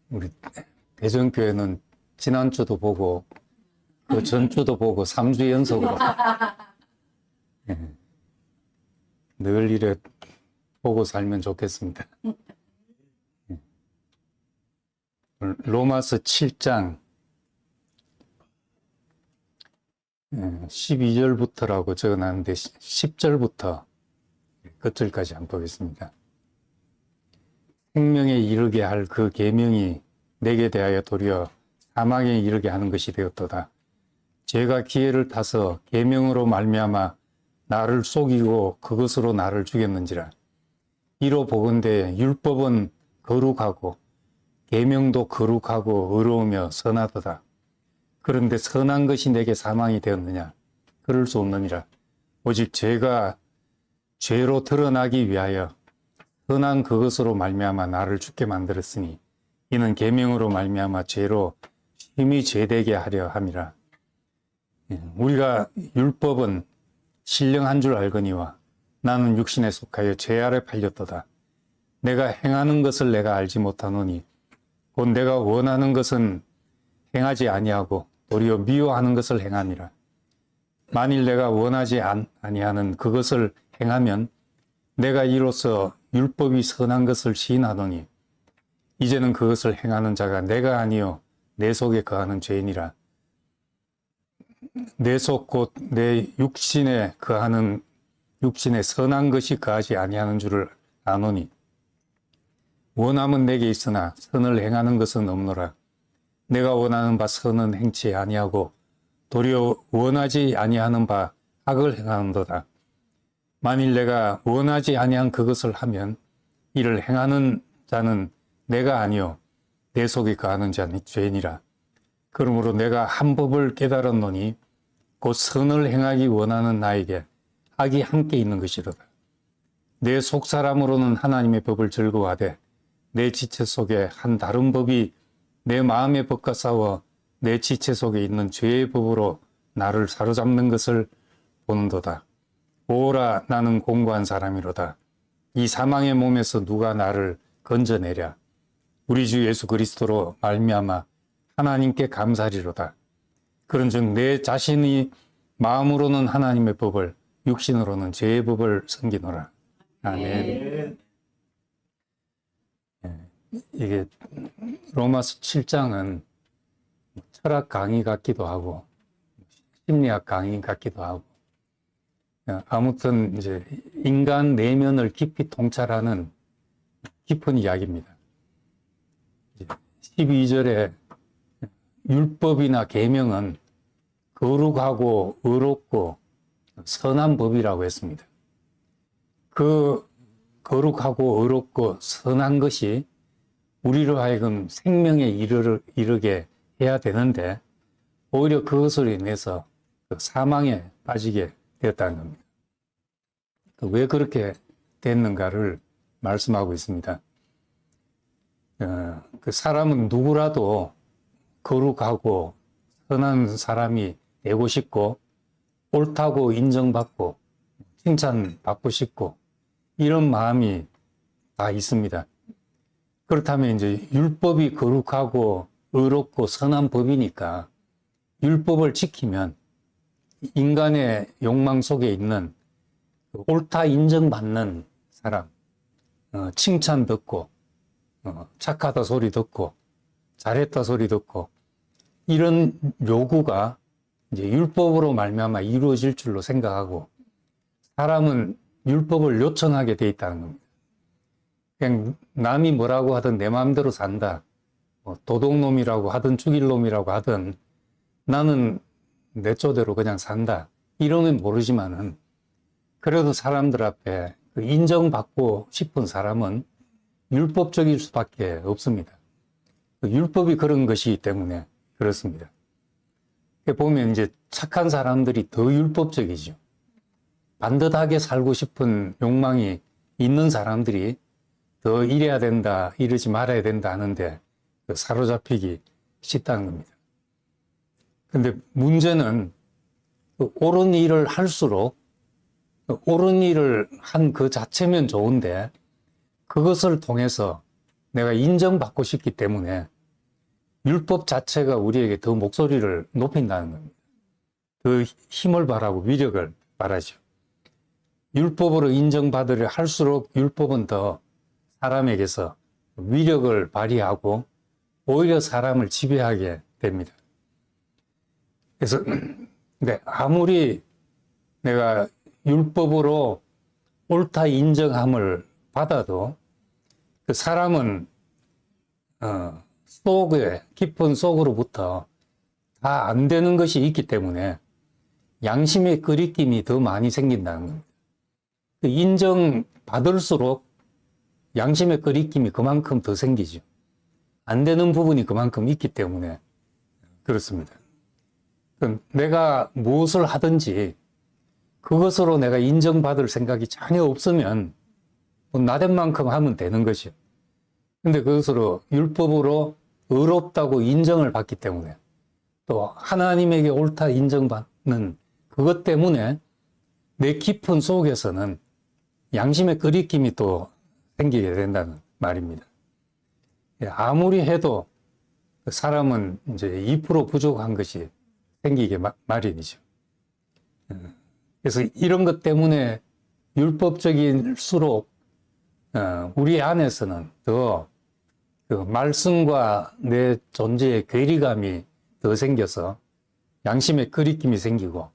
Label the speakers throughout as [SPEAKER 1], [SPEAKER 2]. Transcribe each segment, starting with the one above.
[SPEAKER 1] 우리 대전교회는 지난주도 보고 그 전주도 보고 3주 연속으로 늘 이래 보고 살면 좋겠습니다. 로마서 7장 12절부터라고 적어놨는데 10절부터 끝절까지 한번 보겠습니다. 생명에 이르게 할 그 계명이 내게 대하여 도리어 사망에 이르게 하는 것이 되었도다. 죄가 기회를 타서 계명으로 말미암아 나를 속이고 그것으로 나를 죽였는지라. 이로 보건대 율법은 거룩하고 계명도 거룩하고 의로우며 선하도다. 그런데 선한 것이 내게 사망이 되었느냐? 그럴 수 없느니라. 오직 죄가 죄로 드러나기 위하여 선한 그것으로 말미암아 나를 죽게 만들었으니 이는 계명으로 말미암아 죄로 심히 죄되게 하려 함이라. 우리가 율법은 신령한 줄 알거니와 나는 육신에 속하여 죄 아래 팔렸도다. 내가 행하는 것을 내가 알지 못하노니 곧 내가 원하는 것은 행하지 아니하고 도리어 미워하는 것을 행함이라. 만일 내가 원하지 아니하는 그것을 행하면 내가 이로써 율법이 선한 것을 시인하노니 이제는 그것을 행하는 자가 내가 아니요 내 속에 거하는 죄인이라. 내 속 곧 내 육신에 거하는 육신에 선한 것이 거하지 아니하는 줄을 아노니 원함은 내게 있으나 선을 행하는 것은 없노라. 내가 원하는 바 선은 행치 아니하고 도리어 원하지 아니하는 바 악을 행하는도다. 만일 내가 원하지 아니한 그것을 하면 이를 행하는 자는 내가 아니요 내 속에 거하는 자는 죄인이라. 그러므로 내가 한 법을 깨달았노니 곧 선을 행하기 원하는 나에게 악이 함께 있는 것이로다. 내 속사람으로는 하나님의 법을 즐거워하되 내 지체 속에 한 다른 법이 내 마음의 법과 싸워 내 지체 속에 있는 죄의 법으로 나를 사로잡는 것을 보는도다. 오라 나는 공고한 사람이로다. 이 사망의 몸에서 누가 나를 건져내랴. 우리 주 예수 그리스도로 말미암아 하나님께 감사리로다. 그런즉 내 자신이 마음으로는 하나님의 법을 육신으로는 죄의 법을 섬기노라. 아멘. 이게 로마서 7장은 철학 강의 같기도 하고 심리학 강의 같기도 하고 아무튼 이제 인간 내면을 깊이 통찰하는 깊은 이야기입니다. 12절에 율법이나 계명은 거룩하고 의롭고 선한 법이라고 했습니다. 그 거룩하고 의롭고 선한 것이 우리로 하여금 생명에 이르게 해야 되는데 오히려 그것으로 인해서 사망에 빠지게 되었다는 겁니다. 왜 그렇게 됐는가를 말씀하고 있습니다. 그 사람은 누구라도 거룩하고 선한 사람이 되고 싶고 옳다고 인정받고 칭찬받고 싶고 이런 마음이 다 있습니다. 그렇다면 이제 율법이 거룩하고 의롭고 선한 법이니까 율법을 지키면 인간의 욕망 속에 있는 옳다 인정받는 사람, 칭찬 듣고 착하다 소리 듣고 잘했다 소리 듣고 이런 요구가 이제 율법으로 말미암아 이루어질 줄로 생각하고 사람은 율법을 요청하게 돼 있다는 겁니다. 그냥 남이 뭐라고 하든 내 마음대로 산다. 도둑놈이라고 하든 죽일 놈이라고 하든 나는 내 쪼대로 그냥 산다. 이러면 모르지만은 그래도 사람들 앞에 인정받고 싶은 사람은 율법적일 수밖에 없습니다. 율법이 그런 것이기 때문에 그렇습니다. 보면 이제 착한 사람들이 더 율법적이죠. 반듯하게 살고 싶은 욕망이 있는 사람들이 더 이래야 된다, 이러지 말아야 된다 하는데 사로잡히기 쉽다는 겁니다. 근데 문제는 옳은 일을 할수록 옳은 일을 한 그 자체면 좋은데 그것을 통해서 내가 인정받고 싶기 때문에 율법 자체가 우리에게 더 목소리를 높인다는 겁니다. 그 힘을 발하고 위력을 발하죠. 율법으로 인정받으려 할수록 율법은 더 사람에게서 위력을 발휘하고 오히려 사람을 지배하게 됩니다. 그래서 아무리 내가 율법으로 옳다 인정함을 받아도 그 사람은 속에 깊은 속으로부터 다 안 되는 것이 있기 때문에 양심의 끄리낌이 더 많이 생긴다는 겁니다. 인정받을수록 양심의 끄리낌이 그만큼 더 생기죠. 안 되는 부분이 그만큼 있기 때문에 그렇습니다. 내가 무엇을 하든지 그것으로 내가 인정받을 생각이 전혀 없으면 나된 만큼 하면 되는 것이요. 근데 그것으로 율법으로 의롭다고 인정을 받기 때문에 또 하나님에게 옳다 인정받는 그것 때문에 내 깊은 속에서는 양심의 끄리낌이 또 생기게 된다는 말입니다. 아무리 해도 사람은 이제 2% 부족한 것이 생기게 마련이죠. 그래서 이런 것 때문에 율법적일수록 우리 안에서는 더 그 말씀과 내 존재의 괴리감이 더 생겨서 양심의 끄리낌이 생기고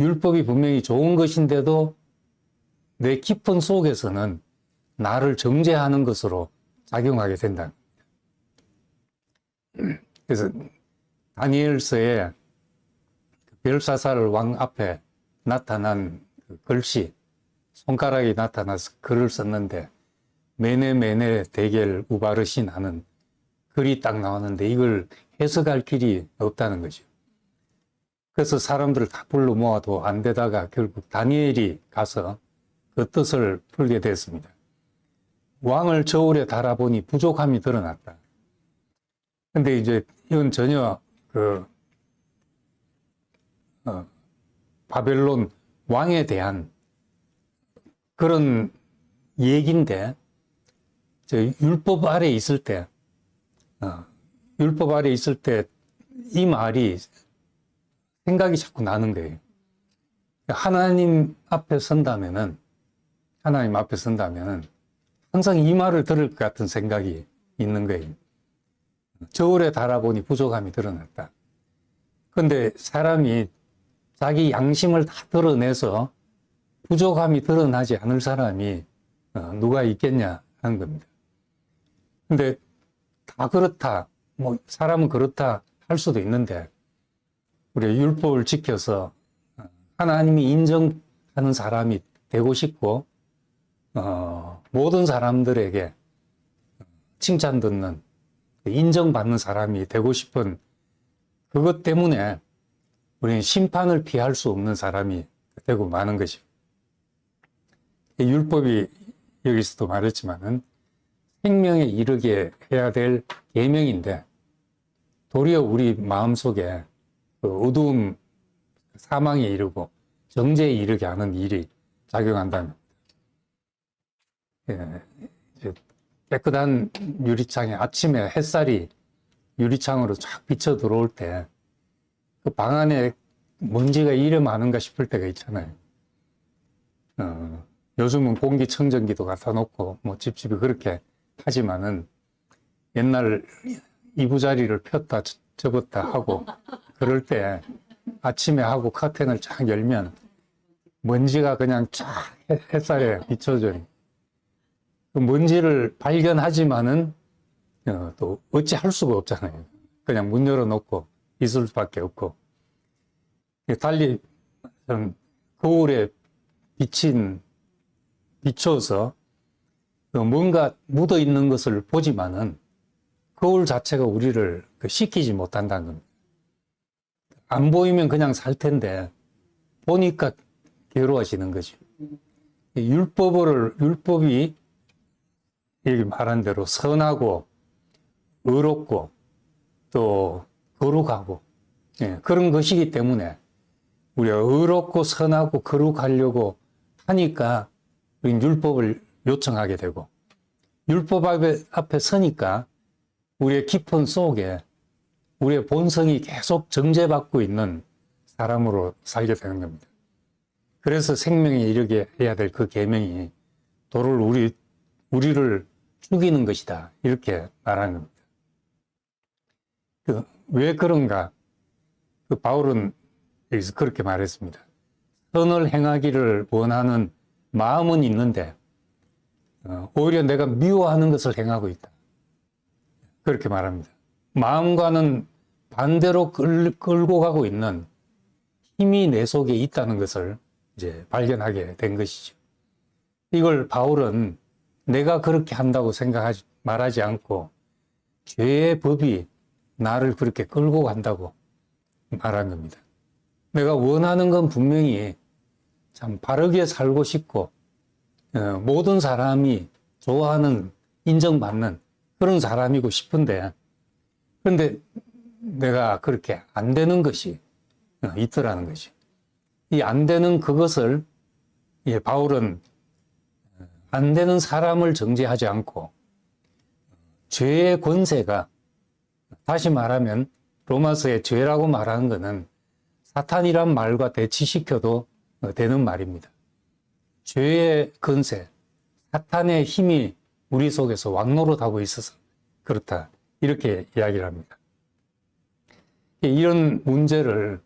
[SPEAKER 1] 율법이 분명히 좋은 것인데도 내 깊은 속에서는 나를 정죄하는 것으로 작용하게 된다. 그래서 다니엘서에 벨사살 왕 앞에 나타난 그 글씨, 손가락이 나타나서 글을 썼는데 메네 대겔 우바르신 하는 글이 딱 나왔는데 이걸 해석할 길이 없다는 거죠. 그래서 사람들을 다 불러 모아도 안 되다가 결국 다니엘이 가서 그 뜻을 풀게 됐습니다. 왕을 저울에 달아보니 부족함이 드러났다. 근데 이제 이건 전혀 바벨론 왕에 대한 그런 얘기인데, 율법 아래 있을 때 이 말이 생각이 자꾸 나는 거예요. 하나님 앞에 선다면은 항상 이 말을 들을 것 같은 생각이 있는 거예요. 저울에 달아보니 부족함이 드러났다. 그런데 사람이 자기 양심을 다 드러내서 부족함이 드러나지 않을 사람이 누가 있겠냐 하는 겁니다. 근데 다 그렇다, 사람은 그렇다 할 수도 있는데, 우리가 율법을 지켜서 하나님이 인정하는 사람이 되고 싶고, 모든 사람들에게 칭찬 듣는, 인정받는 사람이 되고 싶은 그것 때문에 우리는 심판을 피할 수 없는 사람이 되고 마는 것이죠. 율법이 여기서도 말했지만은 생명에 이르게 해야 될 계명인데 도리어 우리 마음속에 그 어두움, 사망에 이르고 정죄에 이르게 하는 일이 작용한다는 겁니다. 깨끗한 유리창에 아침에 햇살이 유리창으로 쫙 비쳐 들어올 때 그 방 안에 먼지가 이래 많은가 싶을 때가 있잖아요. 요즘은 공기청정기도 갖다 놓고 집집이 그렇게 하지만은 옛날 이부자리를 폈다 접었다 하고 그럴 때 아침에 하고 커튼을 쫙 열면 먼지가 그냥 쫙 햇살에 비춰져요. 그 먼지를 발견하지만은 또 어찌 할 수가 없잖아요. 그냥 문 열어놓고 있을 수밖에 없고. 달리 거울에 비춰서 뭔가 묻어 있는 것을 보지만은 거울 자체가 우리를 식히지 못한다는 겁니다. 안 보이면 그냥 살 텐데 보니까 괴로워지는 거죠. 율법이 여기 말한 대로 선하고 의롭고 또 거룩하고 그런 것이기 때문에 우리가 의롭고 선하고 거룩하려고 하니까 우리 요청하게 되고, 율법 앞에 서니까 우리의 깊은 속에 우리의 본성이 계속 정죄받고 있는 사람으로 살게 되는 겁니다. 그래서 생명에 이르게 해야 될 그 계명이 도를 우리를 죽이는 것이다, 이렇게 말하는 겁니다. 왜 그런가? 바울은 여기서 그렇게 말했습니다. 선을 행하기를 원하는 마음은 있는데 오히려 내가 미워하는 것을 행하고 있다, 그렇게 말합니다. 마음과는 반대로 끌고 가고 있는 힘이 내 속에 있다는 것을 이제 발견하게 된 것이죠. 이걸 바울은 내가 그렇게 한다고 말하지 않고 죄의 법이 나를 그렇게 끌고 간다고 말한 겁니다. 내가 원하는 건 분명히 참 바르게 살고 싶고 모든 사람이 좋아하는, 인정받는 그런 사람이고 싶은데, 그런데 내가 그렇게 안 되는 것이 있더라는 것이. 이 안 되는 그것을 바울은 안 되는 사람을 정죄하지 않고 죄의 권세가, 다시 말하면 로마서의 죄라고 말하는 것은 사탄이란 말과 대치시켜도 되는 말입니다. 죄의 권세, 사탄의 힘이 우리 속에서 왕노릇하고 있어서 그렇다, 이렇게 이야기를 합니다. 이런 문제를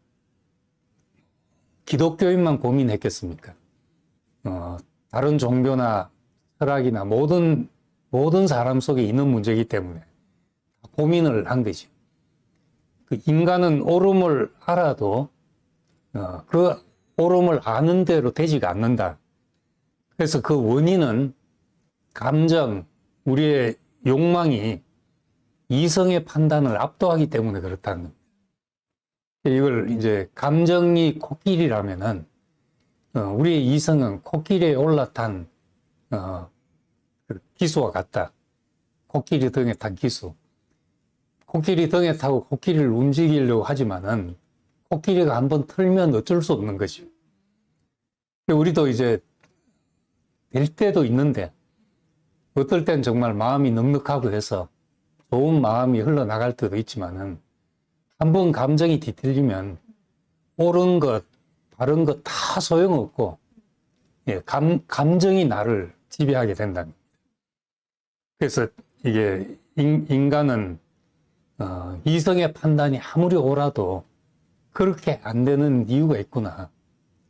[SPEAKER 1] 기독교인만 고민했겠습니까? 다른 종교나 철학이나 모든 사람 속에 있는 문제이기 때문에 고민을 한 거지. 인간은 옳음을 알아도 그 옳음을 아는 대로 되지가 않는다. 그래서 그 원인은 감정, 우리의 욕망이 이성의 판단을 압도하기 때문에 그렇다는 겁니다. 이걸 이제 감정이 코끼리라면은 우리의 이성은 코끼리에 올라탄 기수와 같다. 코끼리 등에 탄 기수. 코끼리 등에 타고 코끼리를 움직이려고 하지만은 코끼리가 한번 틀면 어쩔 수 없는 것이요. 우리도 이제 될 때도 있는데 어떨 땐 정말 마음이 넉넉하고 해서 좋은 마음이 흘러나갈 때도 있지만은 한번 감정이 뒤틀리면 옳은 것, 바른 것 다 소용없고 감정이 나를 지배하게 된답니다. 그래서 이게 인간은 이성의 판단이 아무리 옳아도 그렇게 안 되는 이유가 있구나.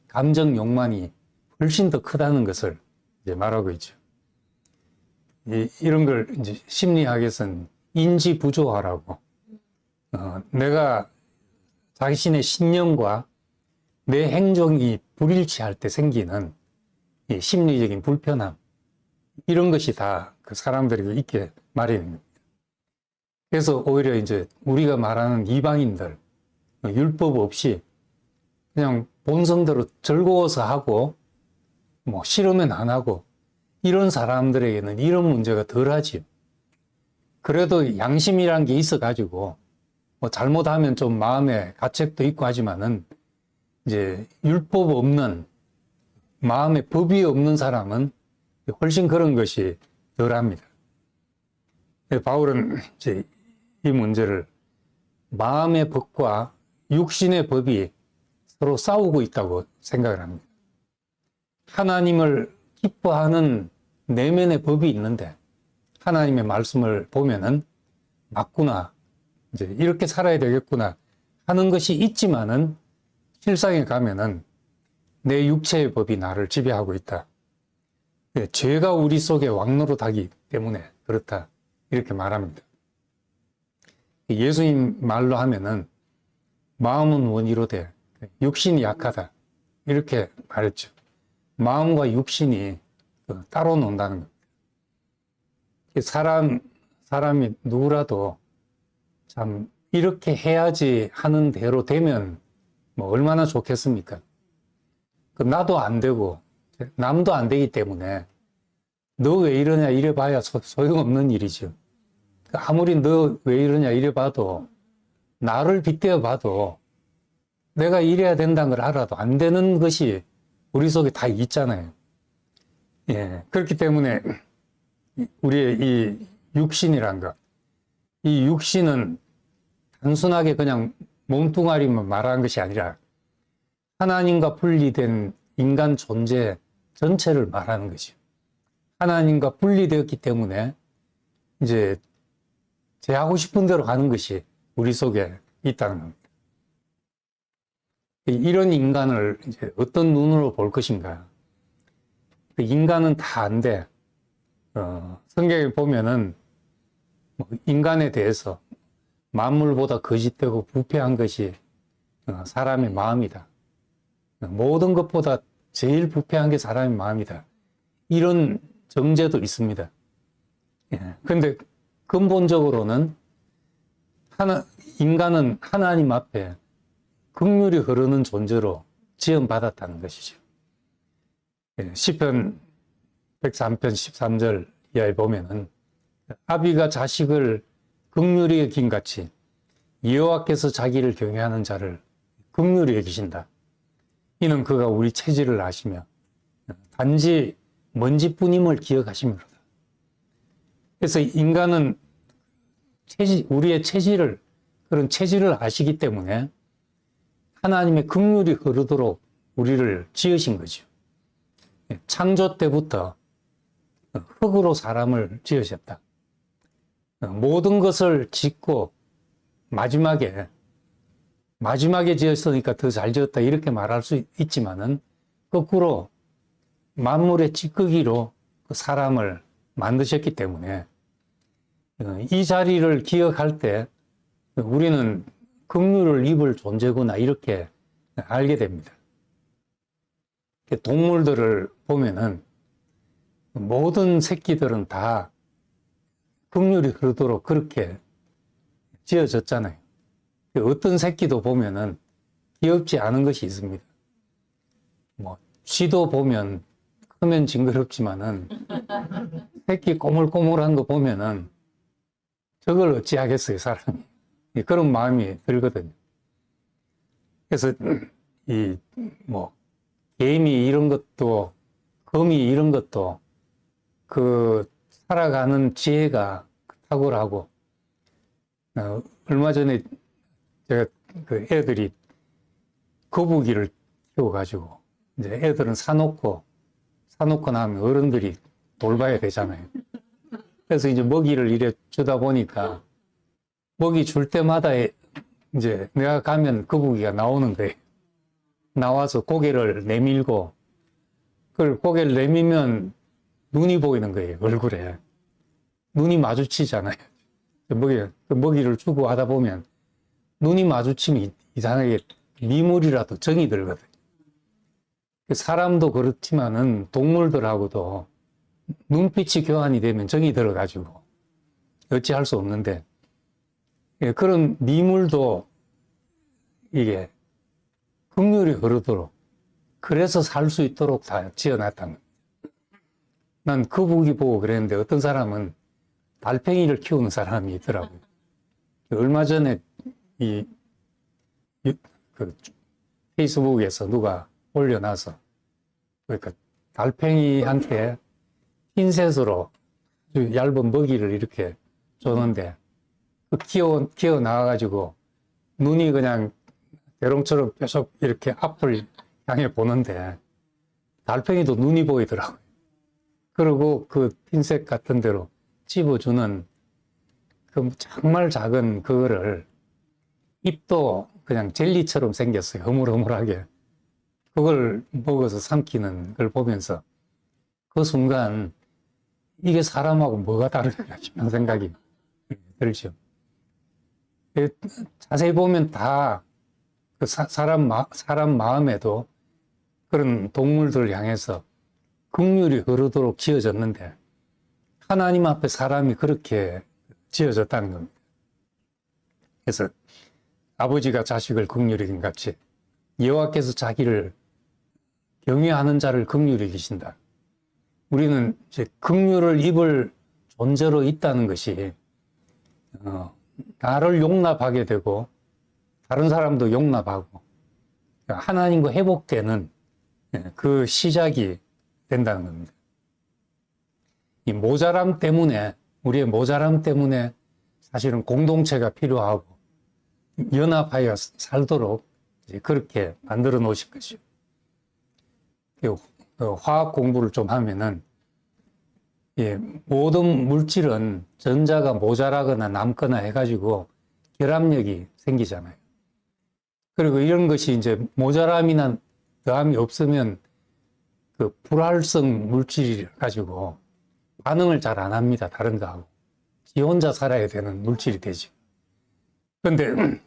[SPEAKER 1] 감정 욕망이 훨씬 더 크다는 것을 이제 말하고 있죠. 이런 걸 이제 심리학에서는 인지부조화라고, 내가 자신의 신념과 내 행동이 불일치할 때 생기는 이 심리적인 불편함, 이런 것이 다 그 사람들이 있게 마련입니다. 그래서 오히려 이제 우리가 말하는 이방인들, 율법 없이 그냥 본성대로 즐거워서 하고 뭐 싫으면 안 하고 이런 사람들에게는 이런 문제가 덜하지요. 그래도 양심이란 게 있어가지고 뭐 잘못하면 좀 마음에 가책도 있고 하지만은 이제 율법 없는, 마음에 법이 없는 사람은 훨씬 그런 것이 덜합니다. 바울은 이제 이 문제를 마음의 법과 육신의 법이 서로 싸우고 있다고 생각을 합니다. 하나님을 기뻐하는 내면의 법이 있는데 하나님의 말씀을 보면은 맞구나, 이제 이렇게 살아야 되겠구나 하는 것이 있지만은 실상에 가면은 내 육체의 법이 나를 지배하고 있다. 죄가 우리 속에 왕노릇하기 때문에 그렇다, 이렇게 말합니다. 예수님 말로 하면은 마음은 원이로되 육신이 약하다, 이렇게 말했죠. 마음과 육신이 따로 논다는 겁니다. 사람이 누구라도 참 이렇게 해야지 하는 대로 되면 뭐 얼마나 좋겠습니까? 나도 안 되고 남도 안 되기 때문에 너 왜 이러냐 이래봐야 소용없는 일이죠. 아무리 너 왜 이러냐 이래봐도, 나를 빗대어 봐도 내가 이래야 된다는 걸 알아도 안 되는 것이 우리 속에 다 있잖아요. 예, 그렇기 때문에 우리의 이 육신이란 것, 이 육신은 단순하게 그냥 몸뚱아리만 말하는 것이 아니라 하나님과 분리된 인간 존재 전체를 말하는 것이요. 하나님과 분리되었기 때문에 이제 제 하고 싶은 대로 가는 것이 우리 속에 있다는 겁니다. 이런 인간을 이제 어떤 눈으로 볼 것인가? 인간은 다 안 돼. 성경에 보면은 인간에 대해서 만물보다 거짓되고 부패한 것이 사람의 마음이다. 모든 것보다 제일 부패한 게 사람의 마음이다. 이런 정죄도 있습니다. 그런데 근본적으로는 인간은 하나님 앞에 긍휼이 흐르는 존재로 지음받았다는 것이죠. 시편 103편 13절 이하에 보면은 아비가 자식을 긍휼히 여긴 같이 여호와께서 자기를 경외하는 자를 긍휼히 여기신다. 이는 그가 우리 체질을 아시며 단지 먼지뿐임을 기억하심이로다. 그래서 인간은 우리의 체질을, 그런 체질을 아시기 때문에 하나님의 긍휼이 흐르도록 우리를 지으신 거죠. 창조 때부터 흙으로 사람을 지으셨다. 모든 것을 짓고 마지막에 지었으니까 더 잘 지었다 이렇게 말할 수 있지만은 거꾸로 만물의 찌꺼기로 그 사람을 만드셨기 때문에 이 자리를 기억할 때 우리는 긍휼을 입을 존재구나 이렇게 알게 됩니다. 동물들을 보면은 모든 새끼들은 다 긍휼이 흐르도록 그렇게 지어졌잖아요. 어떤 새끼도 보면은 귀엽지 않은 것이 있습니다. 쥐도 보면 크면 징그럽지만은 새끼 꼬물꼬물한 거 보면은 저걸 어찌하겠어요, 사람이. 그런 마음이 들거든요. 그래서 개미 이런 것도, 거미 이런 것도 그 살아가는 지혜가 탁월하고, 얼마 전에 제가 그 애들이 거북이를 키워가지고, 이제 애들은 사놓고 나면 어른들이 돌봐야 되잖아요. 그래서 이제 먹이를 이래 주다 보니까 먹이 줄 때마다 이제 내가 가면 거북이가 나오는 거예요. 나와서 고개를 내밀고, 그걸 고개를 내밀면 눈이 보이는 거예요, 얼굴에. 눈이 마주치잖아요. 먹이를 주고 하다 보면 눈이 마주치면 이상하게 미물이라도 정이 들거든요. 사람도 그렇지만은 동물들하고도 눈빛이 교환이 되면 정이 들어가지고 어찌할 수 없는데, 그런 미물도 이게 긍휼이 흐르도록, 그래서 살 수 있도록 다 지어놨다는 거예요. 난 거북이 보고 그랬는데 어떤 사람은 달팽이를 키우는 사람이 있더라고요. 얼마 전에 페이스북에서 누가 올려놔서, 그러니까 달팽이한테 핀셋으로 아주 얇은 먹이를 이렇게 줬는데 키워 나와가지고 눈이 그냥 대롱처럼 계속 이렇게 앞을 향해 보는데 달팽이도 눈이 보이더라고요. 그리고 그 핀셋 같은 데로 집어주는 그 정말 작은 그거를, 입도 그냥 젤리처럼 생겼어요. 허물허물하게. 그걸 먹어서 삼키는 걸 보면서 그 순간 이게 사람하고 뭐가 다른가 싶은 생각이 들죠. 자세히 보면 다 그 사람 마음에도 그런 동물들을 향해서 긍휼이 흐르도록 지어졌는데 하나님 앞에 사람이 그렇게 지어졌다는 겁니다. 그래서 아버지가 자식을 긍휼히 여긴 같이 여호와께서 자기를 경외하는 자를 긍휼히 여기신다. 우리는 이제 긍휼을 입을 존재로 있다는 것이 나를 용납하게 되고 다른 사람도 용납하고 하나님과 회복되는 그 시작이 된다는 겁니다. 모자람 때문에, 우리의 모자람 때문에 사실은 공동체가 필요하고 연합하여 살도록 이제 그렇게 만들어 놓으신 것이죠. 화학 공부를 좀 하면은, 예, 모든 물질은 전자가 모자라거나 남거나 해가지고 결합력이 생기잖아요. 그리고 이런 것이 이제 모자람이나 더함이 없으면 그 불활성 물질이 가지고 반응을 잘 안 합니다. 다른 거하고. 지 혼자 살아야 되는 물질이 되죠. 그런데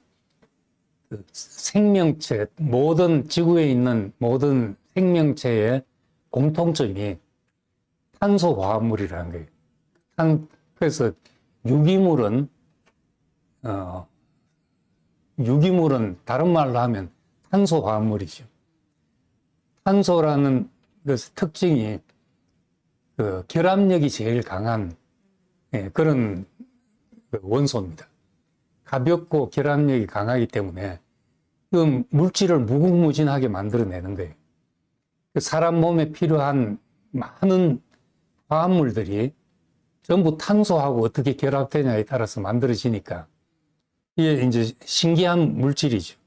[SPEAKER 1] 그 생명체, 모든 지구에 있는 모든 생명체의 공통점이 탄소 화합물이라는 거예요. 그래서 유기물은 다른 말로 하면 탄소 화합물이죠. 탄소라는 그 특징이 그 결합력이 제일 강한 그런 원소입니다. 가볍고 결합력이 강하기 때문에 그 물질을 무궁무진하게 만들어내는 거예요. 사람 몸에 필요한 많은 화합물들이 전부 탄소하고 어떻게 결합되냐에 따라서 만들어지니까 이게 이제 신기한 물질이죠.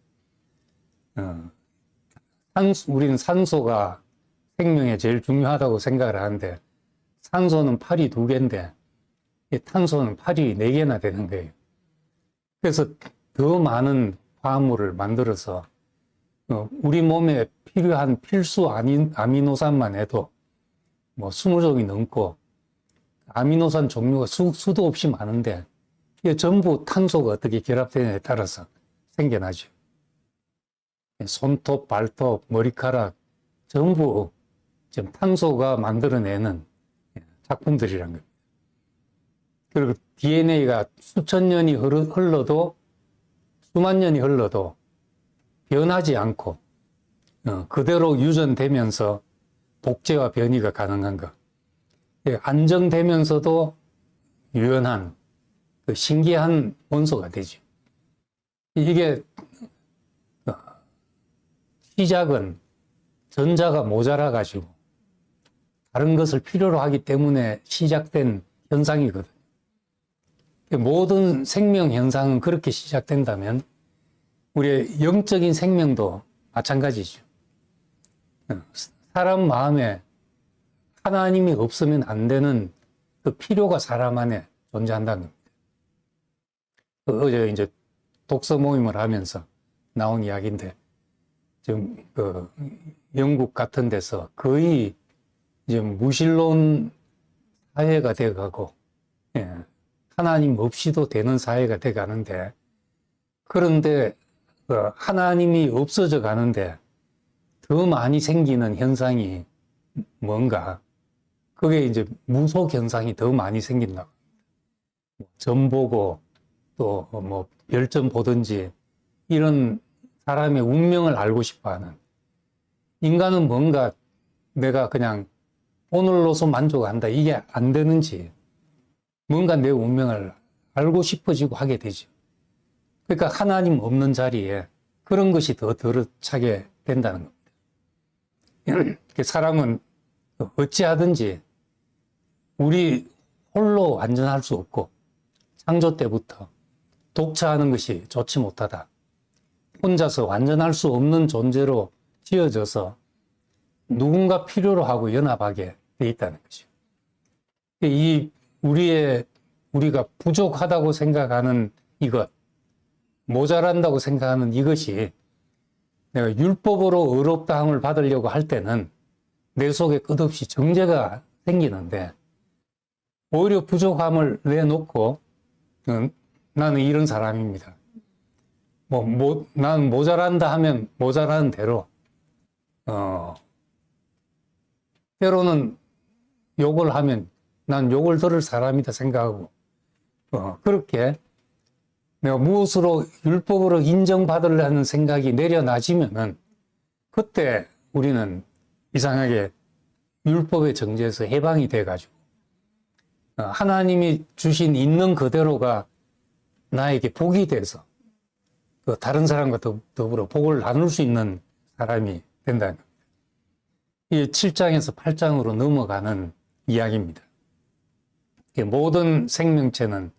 [SPEAKER 1] 우리는 산소가 생명에 제일 중요하다고 생각을 하는데 산소는 팔이 2개인데 탄소는 팔이 4개나 되는 거예요. 그래서 더 많은 화합물을 만들어서 우리 몸에 필요한 필수 아미노산만 해도 뭐 20종이 넘고 아미노산 종류가 수도 없이 많은데 이게 전부 탄소가 어떻게 결합되느냐에 따라서 생겨나죠. 손톱, 발톱, 머리카락 전부 지금 탄소가 만들어내는 작품들이란 겁니다. 그리고 DNA가 수천 년이 흘러도 수만 년이 흘러도 변하지 않고 그대로 유전되면서 복제와 변이가 가능한 것. 안정되면서도 유연한 그 신기한 원소가 되죠. 이게 시작은 전자가 모자라 가지고 다른 것을 필요로 하기 때문에 시작된 현상이거든요. 모든 생명 현상은 그렇게 시작된다면 우리의 영적인 생명도 마찬가지죠. 사람 마음에 하나님이 없으면 안 되는 그 필요가 사람 안에 존재한다는 겁니다. 어제 이제 독서 모임을 하면서 나온 이야기인데 지금 그 영국 같은 데서 거의 이제 무신론 사회가 돼가고 하나님 없이도 되는 사회가 돼가는데 그런데 하나님이 없어져 가는데 더 많이 생기는 현상이 뭔가 그게 이제 무속 현상이 더 많이 생긴다고. 점 보고 또 뭐 별점 보든지 이런 사람의 운명을 알고 싶어 하는. 인간은 뭔가 내가 그냥 오늘로서 만족한다 이게 안 되는지 뭔가 내 운명을 알고 싶어지고 하게 되죠. 그러니까 하나님 없는 자리에 그런 것이 더 들어차게 된다는 겁니다. 사람은 어찌하든지 우리 홀로 완전할 수 없고 창조 때부터 독차하는 것이 좋지 못하다. 혼자서 완전할 수 없는 존재로 지어져서 누군가 필요로 하고 연합하게 돼 있다는 거죠. 우리가 부족하다고 생각하는 이것, 모자란다고 생각하는 이것이 내가 율법으로 의롭다함을 받으려고 할 때는 내 속에 끝없이 정죄가 생기는데 오히려 부족함을 내놓고 나는 이런 사람입니다. 나는 모자란다 하면 모자라는 대로 때로는 욕을 하면 난 욕을 들을 사람이다 생각하고 그렇게 내가 무엇으로 율법으로 인정받으려는 생각이 내려놔지면은 그때 우리는 이상하게 율법의 정죄에서 해방이 돼가지고 하나님이 주신 있는 그대로가 나에게 복이 돼서 다른 사람과 더불어 복을 나눌 수 있는 사람이 된다는 겁니다. 이 7장에서 8장으로 넘어가는 이야기입니다. 모든 생명체는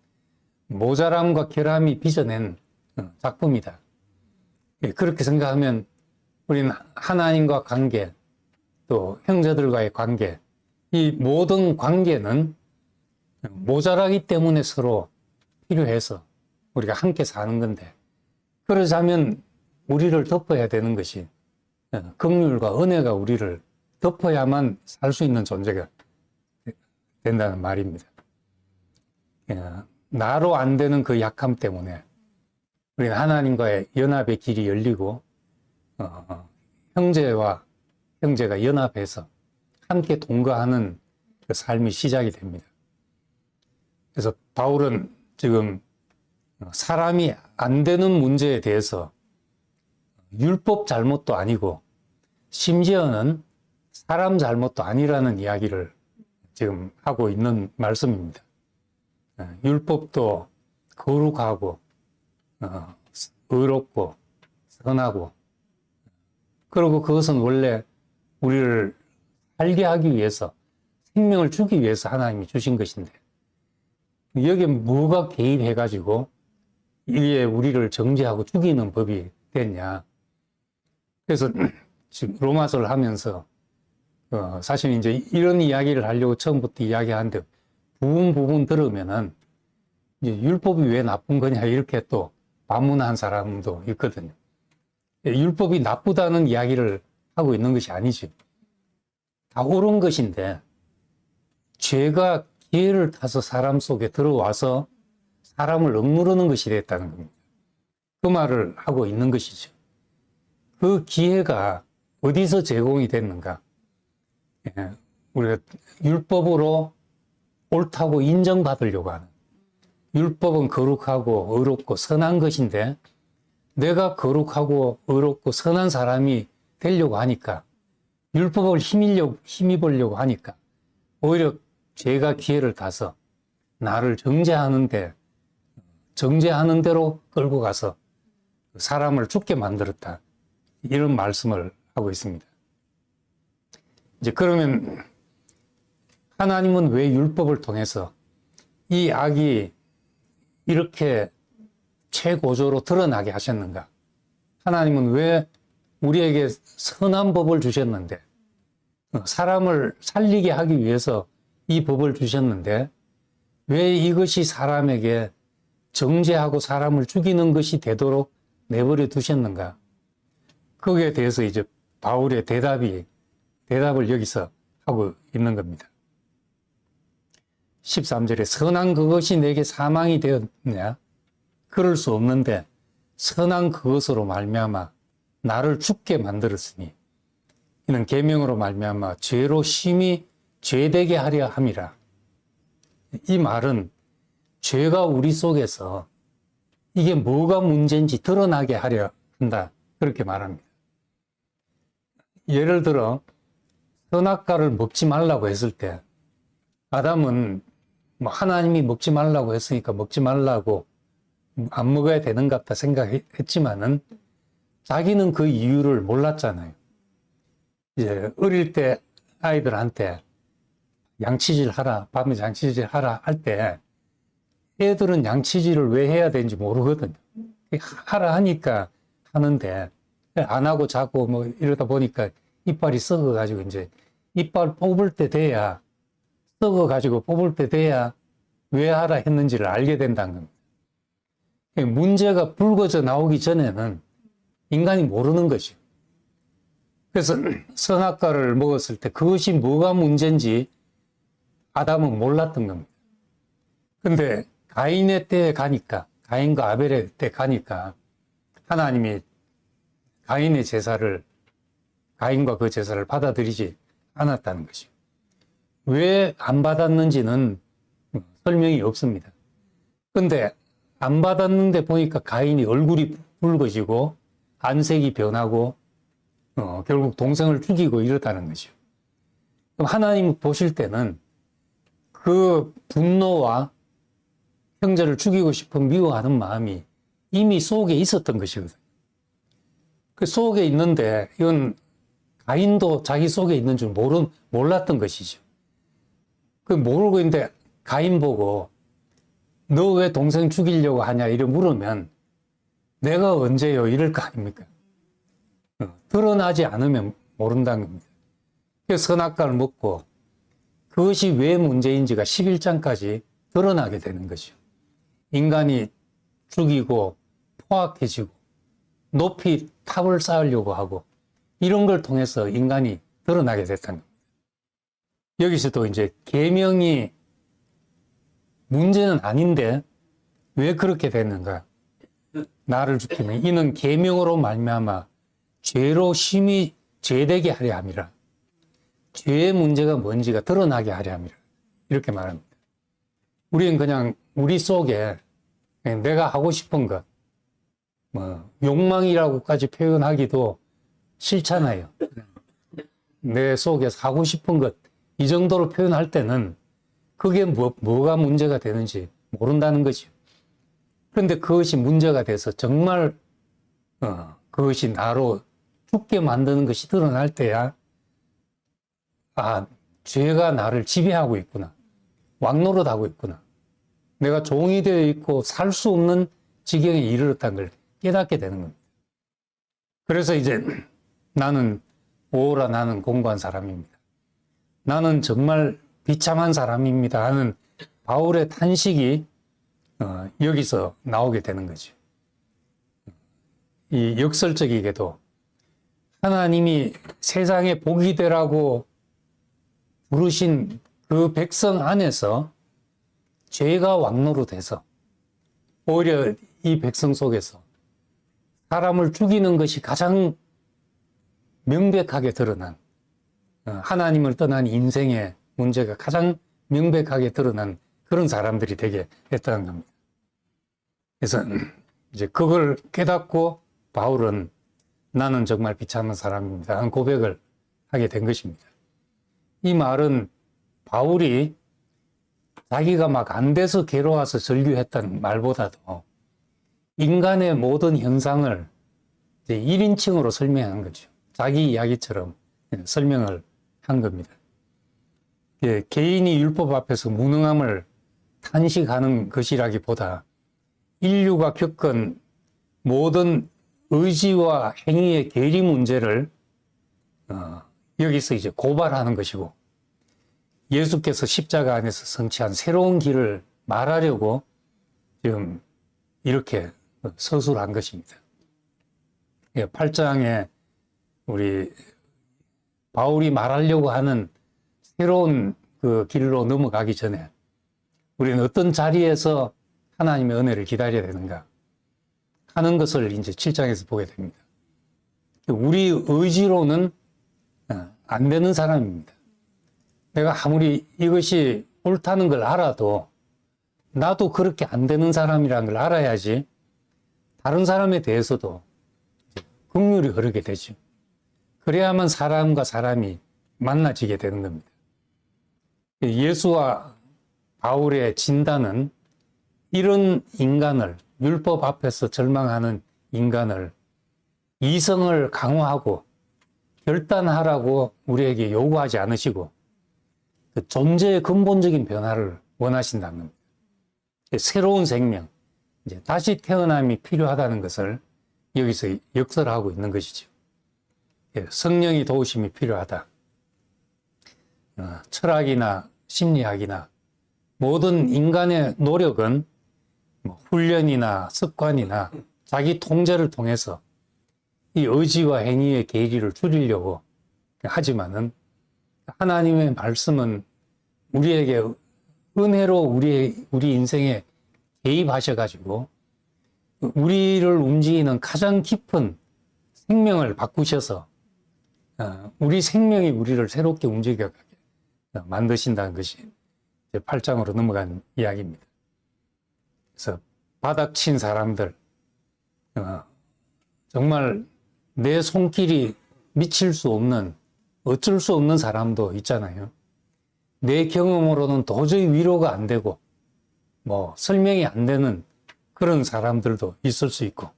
[SPEAKER 1] 모자람과 결함이 빚어낸 작품이다. 그렇게 생각하면 우리는 하나님과 관계, 또 형제들과의 관계, 이 모든 관계는 모자라기 때문에 서로 필요해서 우리가 함께 사는 건데, 그러자면 우리를 덮어야 되는 것이 긍휼과 은혜가 우리를 덮어야만 살 수 있는 존재가 된다는 말입니다. 나로 안 되는 그 약함 때문에 우리는 하나님과의 연합의 길이 열리고 형제가 연합해서 함께 동거하는 그 삶이 시작이 됩니다. 그래서 바울은 지금 사람이 안 되는 문제에 대해서 율법 잘못도 아니고 심지어는 사람 잘못도 아니라는 이야기를 지금 하고 있는 말씀입니다. 율법도 거룩하고 의롭고 선하고, 그리고 그것은 원래 우리를 살게 하기 위해서, 생명을 주기 위해서 하나님이 주신 것인데, 여기에 뭐가 개입해가지고 이게 우리를 정죄하고 죽이는 법이 됐냐. 그래서 지금 로마서를 하면서 사실 이제 이런 이야기를 하려고 처음부터 이야기하는데, 부분 들으면은 이제 율법이 왜 나쁜 거냐 이렇게 또 반문한 사람도 있거든요. 율법이 나쁘다는 이야기를 하고 있는 것이 아니지. 다 옳은 것인데 죄가 기회를 타서 사람 속에 들어와서 사람을 억누르는 것이 됐다는 겁니다. 그 말을 하고 있는 것이죠. 그 기회가 어디서 제공이 됐는가? 우리가 율법으로 옳다고 인정받으려고 하는, 율법은 거룩하고 의롭고 선한 것인데 내가 거룩하고 의롭고 선한 사람이 되려고 하니까, 율법을 힘입으려고 하니까 오히려 죄가 기회를 타서 나를 정죄하는 대로 끌고 가서 사람을 죽게 만들었다, 이런 말씀을 하고 있습니다. 이제 그러면 하나님은 왜 율법을 통해서 이 악이 이렇게 최고조로 드러나게 하셨는가? 하나님은 왜 우리에게 선한 법을 주셨는데, 사람을 살리게 하기 위해서 이 법을 주셨는데 왜 이것이 사람에게 정죄하고 사람을 죽이는 것이 되도록 내버려 두셨는가? 거기에 대해서 이제 바울의 대답을 여기서 하고 있는 겁니다. 13절에 선한 그것이 내게 사망이 되었냐? 그럴 수 없는데 선한 그것으로 말미암아 나를 죽게 만들었으니 이는 계명으로 말미암아 죄로 심히 죄되게 하려 함이라. 이 말은 죄가 우리 속에서 이게 뭐가 문제인지 드러나게 하려 한다, 그렇게 말합니다. 예를 들어 선악과를 먹지 말라고 했을 때 아담은 하나님이 먹지 말라고 했으니까 먹지 말라고 안 먹어야 되는 것 같다 생각했지만은 자기는 그 이유를 몰랐잖아요. 이제 어릴 때 아이들한테 양치질 하라, 밤에 양치질 하라 할 때 애들은 양치질을 왜 해야 되는지 모르거든요. 하라 하니까 하는데 안 하고 자고 뭐 이러다 보니까 이빨이 썩어가지고 이제 이빨 뽑을 때 돼야, 썩어가지고 뽑을 때 돼야 왜 하라 했는지를 알게 된다는 겁니다. 문제가 불거져 나오기 전에는 인간이 모르는 거죠. 그래서 선악과를 먹었을 때 그것이 뭐가 문제인지 아담은 몰랐던 겁니다. 근데 가인의 때에 가니까, 가인과 아벨의 때 가니까 하나님이 가인과 그 제사를 받아들이지 않았다는 것이죠. 왜 안 받았는지는 설명이 없습니다. 근데 안 받았는데 보니까 가인이 얼굴이 붉어지고 안색이 변하고 결국 동생을 죽이고 이렇다는 거죠. 그럼 하나님 보실 때는 그 분노와 형제를 죽이고 싶은 미워하는 마음이 이미 속에 있었던 것이거든요. 그 속에 있는데 이건 가인도 자기 속에 있는 줄 몰랐던 것이죠. 그 모르고 있는데 가인 보고 너 왜 동생 죽이려고 하냐 이래 물으면 내가 언제요 이럴 거 아닙니까? 드러나지 않으면 모른다는 겁니다. 그래서 선악과를 먹고 그것이 왜 문제인지가 11장까지 드러나게 되는 것이죠. 인간이 죽이고 포악해지고 높이 탑을 쌓으려고 하고 이런 걸 통해서 인간이 드러나게 됐다는 겁니다. 여기서도 이제 계명이 문제는 아닌데 왜 그렇게 됐는가? 나를 죽이면 이는 계명으로 말미암아 죄로 심히 죄되게 하려 함이라. 죄의 문제가 뭔지가 드러나게 하려 함이라. 이렇게 말합니다. 우리는 그냥 우리 속에 내가 하고 싶은 것, 욕망이라고까지 표현하기도 싫잖아요. 내 속에서 하고 싶은 것, 이 정도로 표현할 때는 그게 뭐가 문제가 되는지 모른다는 거죠. 그런데 그것이 문제가 돼서 정말 그것이 나로 죽게 만드는 것이 드러날 때야 아, 죄가 나를 지배하고 있구나. 왕노릇하고 있구나. 내가 종이 되어 있고 살 수 없는 지경에 이르렀다는 걸 깨닫게 되는 겁니다. 그래서 이제 나는 오라 나는 공고한 사람입니다. 나는 정말 비참한 사람입니다 하는 바울의 탄식이 여기서 나오게 되는 거죠. 이 역설적이게도 하나님이 세상에 복이 되라고 부르신 그 백성 안에서 죄가 왕노릇해서 오히려 이 백성 속에서 사람을 죽이는 것이 가장 명백하게 드러난 하나님을 떠난 인생의 문제가 가장 명백하게 드러난 그런 사람들이 되게 됐다는 겁니다. 그래서 이제 그걸 깨닫고 바울은 나는 정말 비참한 사람입니다 하는 고백을 하게 된 것입니다. 이 말은 바울이 자기가 막 안 돼서 괴로워서 절규했다는 말보다도 인간의 모든 현상을 이제 1인칭으로 설명한 거죠. 자기 이야기처럼 설명을 한 겁니다. 개인이 율법 앞에서 무능함을 탄식하는 것이라기보다 인류가 겪은 모든 의지와 행위의 괴리 문제를 여기서 이제 고발하는 것이고 예수께서 십자가 안에서 성취한 새로운 길을 말하려고 지금 이렇게 서술한 것입니다. 8장에 우리 바울이 말하려고 하는 새로운 그 길로 넘어가기 전에 우리는 어떤 자리에서 하나님의 은혜를 기다려야 되는가 하는 것을 이제 7장에서 보게 됩니다. 우리 의지로는 안 되는 사람입니다. 내가 아무리 이것이 옳다는 걸 알아도 나도 그렇게 안 되는 사람이라는 걸 알아야지 다른 사람에 대해서도 긍휼이 흐르게 되죠. 그래야만 사람과 사람이 만나지게 되는 겁니다. 예수와 바울의 진단은 이런 인간을, 율법 앞에서 절망하는 인간을 이성을 강화하고 결단하라고 우리에게 요구하지 않으시고 그 존재의 근본적인 변화를 원하신다는 겁니다. 새로운 생명, 이제 다시 태어남이 필요하다는 것을 여기서 역설하고 있는 것이죠. 성령의 도우심이 필요하다. 철학이나 심리학이나 모든 인간의 노력은 훈련이나 습관이나 자기 통제를 통해서 이 의지와 행위의 괴리를 줄이려고 하지만은 하나님의 말씀은 우리에게 은혜로 우리 인생에 개입하셔가지고 우리를 움직이는 가장 깊은 생명을 바꾸셔서 우리 생명이 우리를 새롭게 움직여가게 만드신다는 것이 8장으로 넘어간 이야기입니다. 그래서 바닥친 사람들, 정말 내 손길이 미칠 수 없는, 어쩔 수 없는 사람도 있잖아요. 내 경험으로는 도저히 위로가 안 되고, 설명이 안 되는 그런 사람들도 있을 수 있고,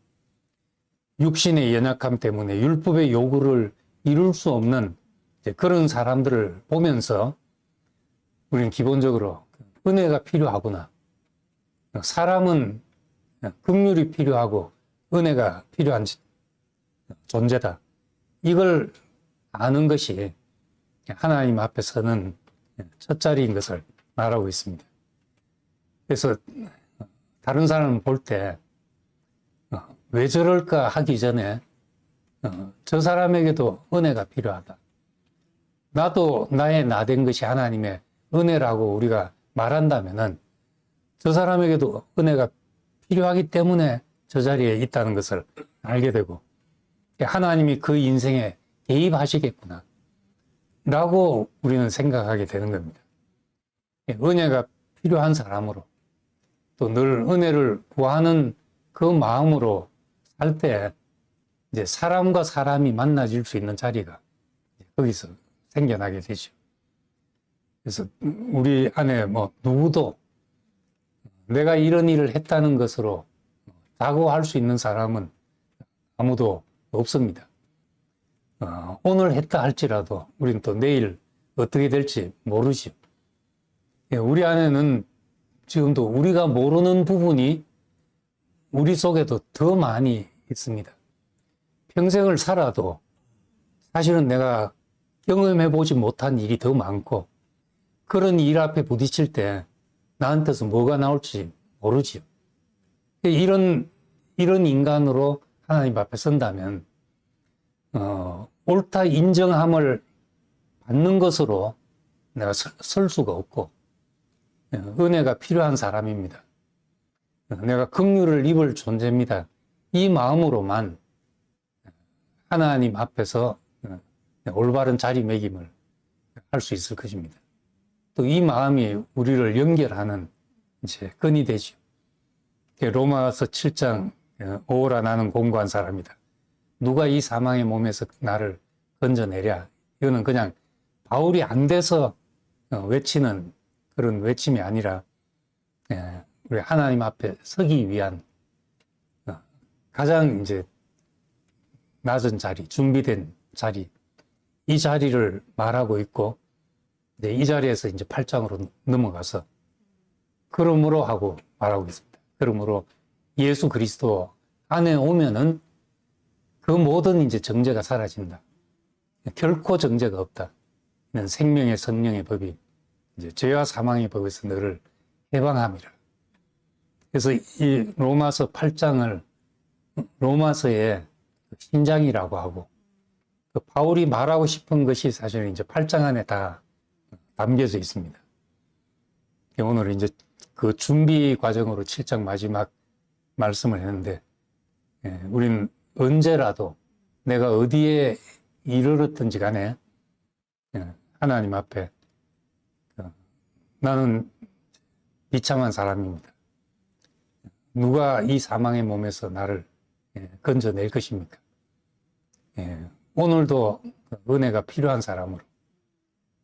[SPEAKER 1] 육신의 연약함 때문에 율법의 요구를 이룰 수 없는 그런 사람들을 보면서 우리는 기본적으로 은혜가 필요하구나. 사람은 긍휼이 필요하고 은혜가 필요한 존재다. 이걸 아는 것이 하나님 앞에 서는 첫 자리인 것을 말하고 있습니다. 그래서 다른 사람을 볼 때 왜 저럴까 하기 전에 저 사람에게도 은혜가 필요하다. 나도 나의 나된 것이 하나님의 은혜라고 우리가 말한다면은 저 사람에게도 은혜가 필요하기 때문에 저 자리에 있다는 것을 알게 되고 하나님이 그 인생에 개입하시겠구나 라고 우리는 생각하게 되는 겁니다. 은혜가 필요한 사람으로 또 늘 은혜를 구하는 그 마음으로 살 때 이제 사람과 사람이 만나질 수 있는 자리가 거기서 생겨나게 되죠. 그래서 우리 안에 뭐 누구도 내가 이런 일을 했다는 것으로 자고할 수 있는 사람은 아무도 없습니다. 오늘 했다 할지라도 우리는 또 내일 어떻게 될지 모르죠. 우리 안에는 지금도 우리가 모르는 부분이 우리 속에도 더 많이 있습니다. 평생을 살아도 사실은 내가 경험해보지 못한 일이 더 많고 그런 일 앞에 부딪힐 때 나한테서 뭐가 나올지 모르지요. 이런 인간으로 하나님 앞에 선다면 옳다 인정함을 받는 것으로 내가 설 수가 없고 은혜가 필요한 사람입니다. 내가 긍휼을 입을 존재입니다. 이 마음으로만 하나님 앞에서 올바른 자리매김을 할 수 있을 것입니다. 또 이 마음이 우리를 연결하는 이제 끈이 되죠. 로마서 7장 오라 나는 공고한 사람이다. 누가 이 사망의 몸에서 나를 건져내랴. 이거는 그냥 바울이 안 돼서 외치는 그런 외침이 아니라 우리 하나님 앞에 서기 위한 가장 이제 낮은 자리, 준비된 자리, 이 자리를 말하고 있고 이 자리에서 이제 8장으로 넘어가서 그러므로 하고 말하고 있습니다. 그러므로 예수 그리스도 안에 오면은 그 모든 이제 정죄가 사라진다. 결코 정죄가 없다. 생명의 성령의 법이 이제 죄와 사망의 법에서 너를 해방함이라. 그래서 이 로마서 8장을 로마서의 신장이라고 하고 그 바울이 말하고 싶은 것이 사실은 이제 8장 안에 다 담겨져 있습니다. 오늘 이제 그 준비 과정으로 7장 마지막 말씀을 했는데 우리는 언제라도 내가 어디에 이르렀든지 간에 하나님 앞에 나는 비참한 사람입니다. 누가 이 사망의 몸에서 나를 건져낼 것입니까? 오늘도 은혜가 필요한 사람으로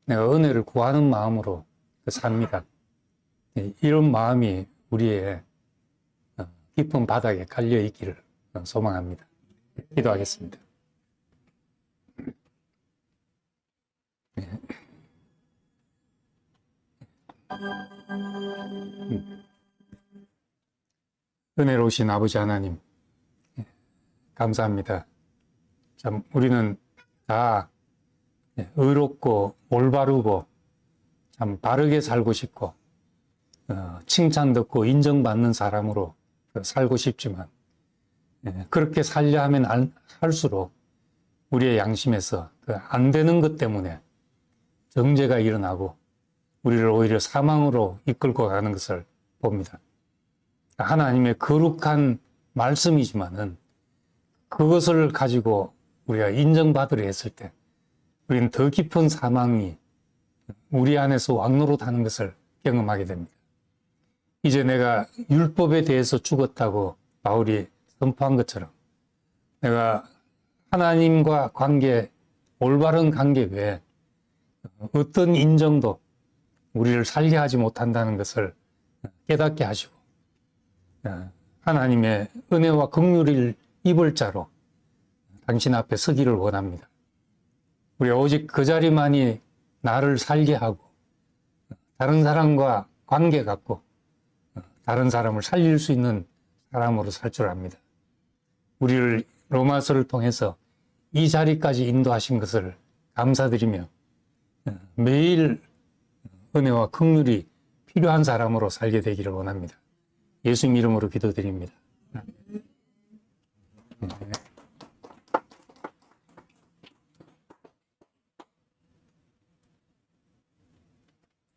[SPEAKER 1] 내가 은혜를 구하는 마음으로 삽니다. 이런 마음이 우리의 깊은 바닥에 깔려 있기를 소망합니다. 기도하겠습니다. 은혜로우신 아버지 하나님, 감사합니다. 참 우리는 다 의롭고 올바르고 참 바르게 살고 싶고 칭찬 듣고 인정받는 사람으로 살고 싶지만 그렇게 살려 하면 할수록 우리의 양심에서 안 되는 것 때문에 정죄가 일어나고 우리를 오히려 사망으로 이끌고 가는 것을 봅니다. 하나님의 거룩한 말씀이지만은 그것을 가지고 우리가 인정받으려 했을 때 우리는 더 깊은 사망이 우리 안에서 왕노릇하는 것을 경험하게 됩니다. 이제 내가 율법에 대해서 죽었다고 바울이 선포한 것처럼 내가 하나님과 관계, 올바른 관계 외에 어떤 인정도 우리를 살게 하지 못한다는 것을 깨닫게 하시고 하나님의 은혜와 긍휼을 입을 자로 당신 앞에 서기를 원합니다. 우리 오직 그 자리만이 나를 살게 하고 다른 사람과 관계 갖고 다른 사람을 살릴 수 있는 사람으로 살 줄 압니다. 우리를 로마서를 통해서 이 자리까지 인도하신 것을 감사드리며 매일 은혜와 긍휼이 필요한 사람으로 살게 되기를 원합니다. 예수님 이름으로 기도드립니다. 아멘.